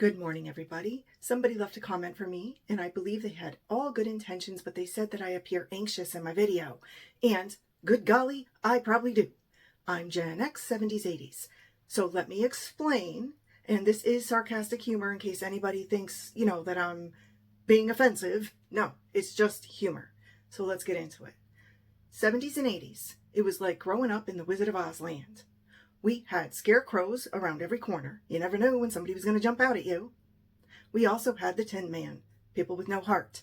Good morning, everybody. Somebody left a comment for me, and I believe they had all good intentions, but they said that I appear anxious in my video. And, good golly, I probably do. I'm Gen X, 70s, 80s. So let me explain, and this is sarcastic humor in case anybody thinks, that I'm being offensive. No, it's just humor. So let's get into it. 70s and 80s, it was like growing up in the Wizard of Oz land. We had scarecrows around every corner. You never knew when somebody was going to jump out at you. We also had the Tin Man, people with no heart.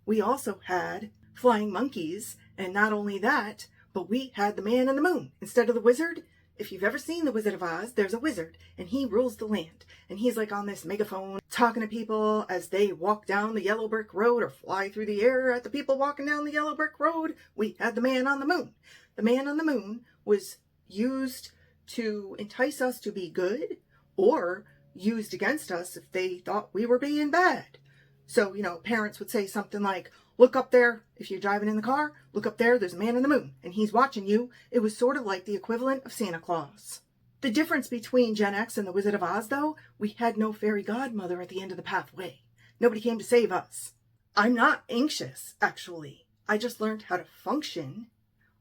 We also had flying monkeys, and not only that, but we had the man in the moon instead of the wizard. If you've ever seen the Wizard of Oz, there's a wizard, and he rules the land. And he's like on this megaphone talking to people as they walk down the yellow brick road or fly through the air at the people walking down the yellow brick road. We had the man on the moon. The man on the moon was used to entice us to be good or used against us if they thought we were being bad. So, parents would say something like, look up there, if you're driving in the car, look up there, there's a man in the moon, and he's watching you. It was sort of like the equivalent of Santa Claus. The difference between Gen X and the Wizard of Oz, though, we had no fairy godmother at the end of the pathway. Nobody came to save us. I'm not anxious, actually. I just learned how to function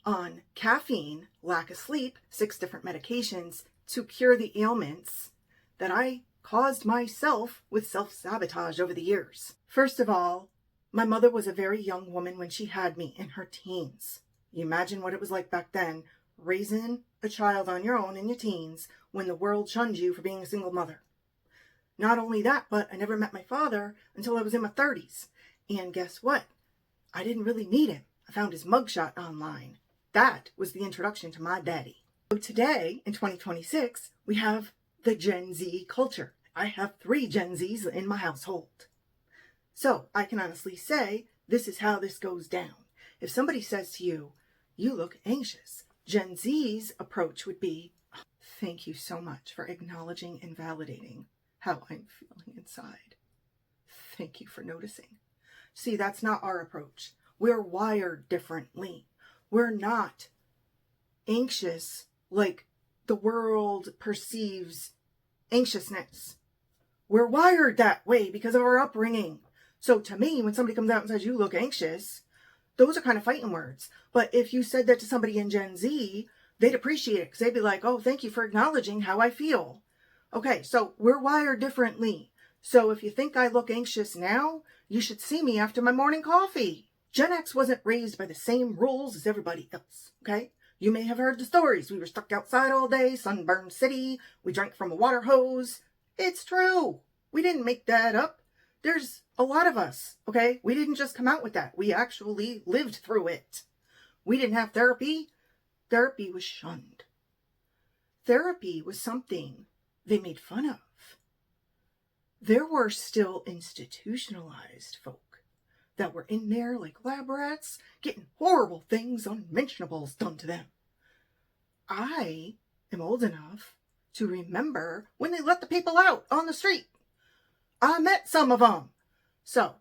on caffeine, lack of sleep, 6 different medications to cure the ailments that I caused myself with self-sabotage over the years. First of all, my mother was a very young woman when she had me in her teens. You imagine what it was like back then, raising a child on your own in your teens when the world shunned you for being a single mother. Not only that, but I never met my father until I was in my 30s. And guess what? I didn't really meet him. I found his mugshot online. That was the introduction to my daddy. So today, in 2026, we have the Gen Z culture. I have 3 Gen Zs in my household. So I can honestly say, this is how this goes down. If somebody says to you, you look anxious, Gen Z's approach would be, thank you so much for acknowledging and validating how I'm feeling inside. Thank you for noticing. See, that's not our approach. We're wired differently. We're not anxious like the world perceives anxiousness. We're wired that way because of our upbringing. So to me, when somebody comes out and says, you look anxious, those are kind of fighting words. But if you said that to somebody in Gen Z, they'd appreciate it because they'd be like, oh, thank you for acknowledging how I feel. Okay, so we're wired differently. So if you think I look anxious now, you should see me after my morning coffee. Gen X wasn't raised by the same rules as everybody else, okay? You may have heard the stories. We were stuck outside all day, sunburned city. We drank from a water hose. It's true. We didn't make that up. There's a lot of us, okay? We didn't just come out with that. We actually lived through it. We didn't have therapy. Therapy was shunned. Therapy was something they made fun of. There were still institutionalized folk that were in there like lab rats, getting horrible things, unmentionables done to them. I am old enough to remember when they let the people out on the street. I met some of them. So,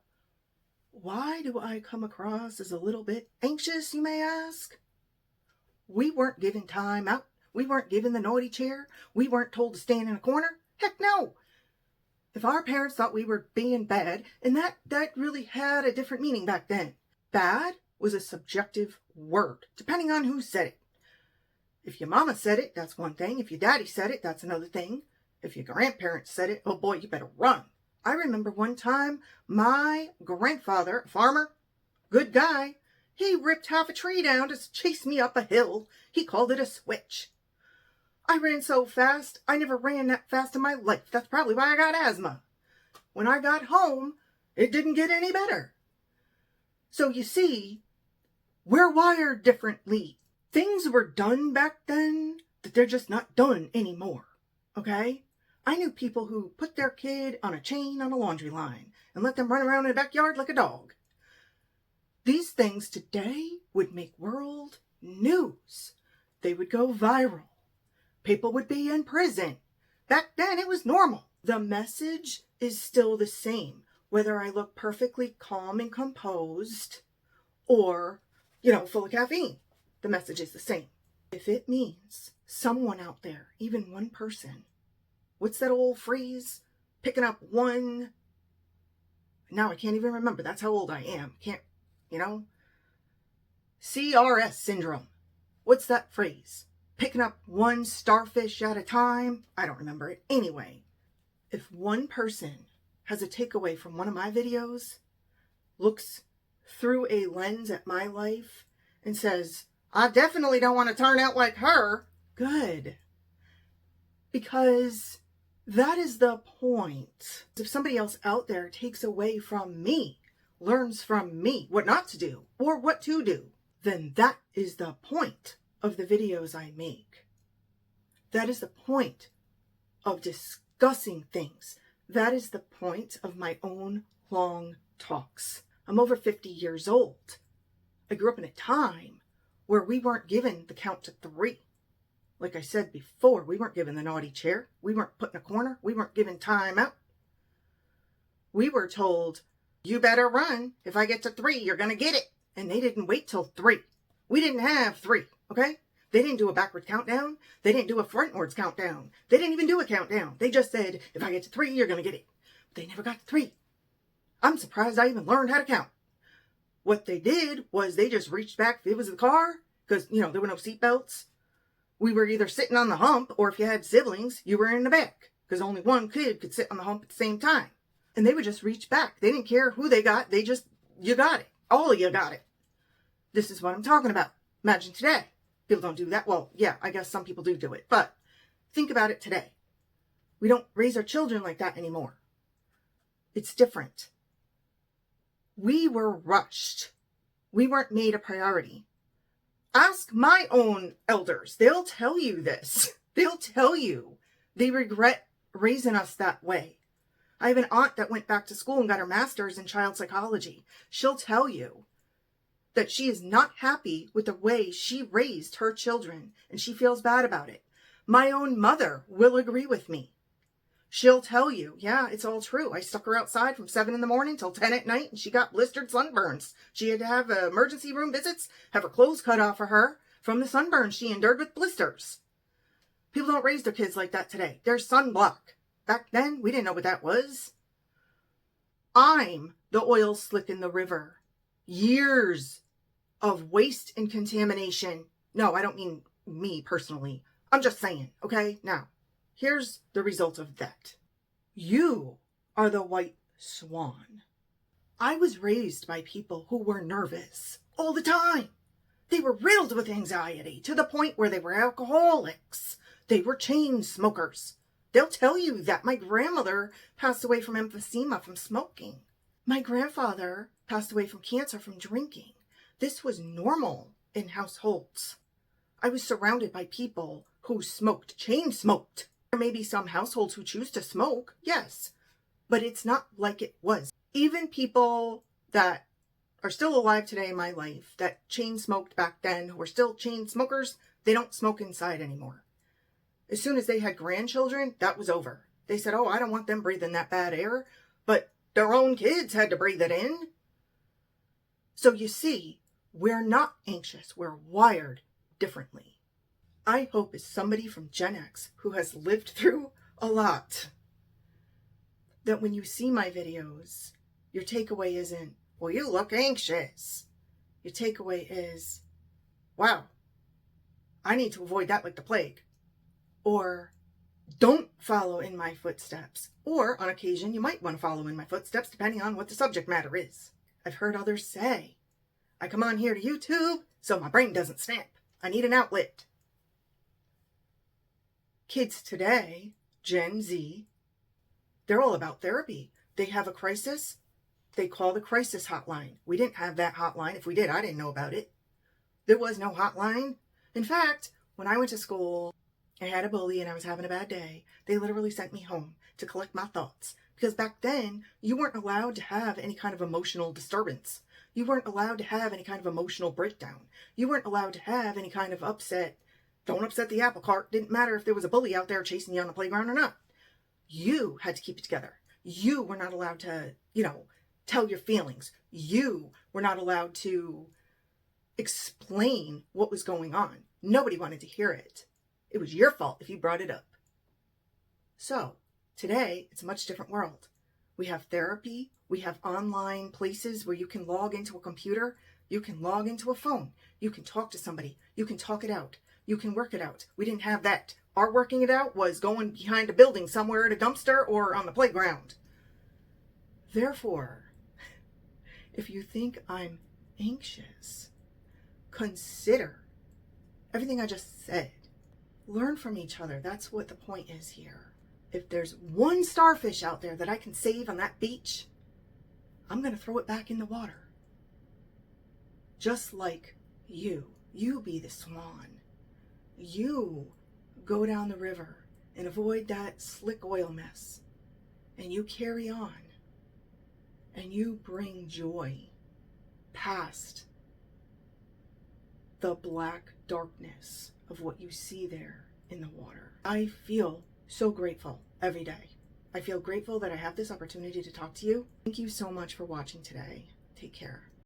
why do I come across as a little bit anxious, you may ask? We weren't given time out. We weren't given the naughty chair. We weren't told to stand in a corner. Heck no. If our parents thought we were being bad, and that really had a different meaning back then. Bad was a subjective word, depending on who said it. If your mama said it, that's one thing. If your daddy said it, that's another thing. If your grandparents said it, oh boy, you better run. I remember one time, my grandfather, a farmer, good guy, he ripped half a tree down to chase me up a hill. He called it a switch. I ran so fast, I never ran that fast in my life. That's probably why I got asthma. When I got home, it didn't get any better. So you see, we're wired differently. Things were done back then that they're just not done anymore, okay? I knew people who put their kid on a chain on a laundry line and let them run around in the backyard like a dog. These things today would make world news. They would go viral. People would be in prison. Back then, it was normal. The message is still the same, whether I look perfectly calm and composed or, full of caffeine. The message is the same. If it means someone out there, even one person, what's that old phrase? picking up one, now I can't even remember. That's how old I am. Can't, CRS syndrome. What's that phrase? Picking up one starfish at a time? I don't remember it. Anyway, if one person has a takeaway from one of my videos, looks through a lens at my life and says, I definitely don't want to turn out like her, good. Because that is the point. If somebody else out there takes away from me, learns from me what not to do or what to do, then that is the point of the videos I make. That is the point of discussing things. That is the point of my own long talks. I'm over 50 years old. I grew up in a time where we weren't given the count to 3. Like I said before, we weren't given the naughty chair. We weren't put in a corner. We weren't given time out. We were told, you better run. If I get to 3, you're going to get it. And they didn't wait till 3. We didn't have 3, okay? They didn't do a backward countdown. They didn't do a frontwards countdown. They didn't even do a countdown. They just said, if I get to 3, you're going to get it. But they never got to 3. I'm surprised I even learned how to count. What they did was they just reached back. If it was the car, because, there were no seatbelts. We were either sitting on the hump, or if you had siblings, you were in the back. Because only one kid could sit on the hump at the same time. And they would just reach back. They didn't care who they got. You got it. All of you got it. This is what I'm talking about. Imagine today. People don't do that. Well, yeah, I guess some people do it. But think about it today. We don't raise our children like that anymore. It's different. We were rushed. We weren't made a priority. Ask my own elders. They'll tell you this. They'll tell you they regret raising us that way. I have an aunt that went back to school and got her master's in child psychology. She'll tell you that she is not happy with the way she raised her children, and she feels bad about it. My own mother will agree with me. She'll tell you, yeah, it's all true. I stuck her outside from 7 in the morning till 10 at night, and she got blistered sunburns. She had to have emergency room visits, have her clothes cut off of her from the sunburns she endured with blisters. People don't raise their kids like that today. There's sunblock. Back then, we didn't know what that was. I'm the oil slick in the river. Years of waste and contamination. No, I don't mean me personally. I'm just saying, okay? Now, here's the result of that. You are the white swan. I was raised by people who were nervous all the time. They were riddled with anxiety to the point where they were alcoholics. They were chain smokers. They'll tell you that my grandmother passed away from emphysema from smoking. My grandfather passed away from cancer from drinking. This was normal in households. I was surrounded by people who smoked, chain smoked. There may be some households who choose to smoke, yes, but it's not like it was. Even people that are still alive today in my life that chain smoked back then, who are still chain smokers, they don't smoke inside anymore. As soon as they had grandchildren, that was over. They said, oh, I don't want them breathing that bad air, but their own kids had to breathe it in. So you see, we're not anxious. We're wired differently. I hope as somebody from Gen X who has lived through a lot, that when you see my videos, your takeaway isn't, well, you look anxious. Your takeaway is, wow, I need to avoid that like the plague. Or don't follow in my footsteps. Or on occasion, you might want to follow in my footsteps depending on what the subject matter is. I've heard others say, I come on here to YouTube so my brain doesn't snap. I need an outlet. Kids today, Gen Z, they're all about therapy. They have a crisis, they call the crisis hotline. We didn't have that hotline. If we did, I didn't know about it. There was no hotline. In fact, when I went to school, I had a bully and I was having a bad day. They literally sent me home to collect my thoughts. Because back then, you weren't allowed to have any kind of emotional disturbance. You weren't allowed to have any kind of emotional breakdown. You weren't allowed to have any kind of upset. Don't upset the apple cart. Didn't matter if there was a bully out there chasing you on the playground or not. You had to keep it together. You were not allowed to, tell your feelings. You were not allowed to explain what was going on. Nobody wanted to hear it. It was your fault if you brought it up. So, Today, it's a much different world. We have therapy, we have online places where you can log into a computer, you can log into a phone, you can talk to somebody, you can talk it out, you can work it out. We didn't have that. Our working it out was going behind a building somewhere at a dumpster or on the playground. Therefore, if you think I'm anxious, consider everything I just said. Learn from each other. That's what the point is here. If there's one starfish out there that I can save on that beach, I'm going to throw it back in the water. Just like you be the swan. You go down the river and avoid that slick oil mess. And you carry on. And you bring joy past the black darkness of what you see there in the water. I feel so grateful every day. I feel grateful that I have this opportunity to talk to you. Thank you so much for watching today. Take care.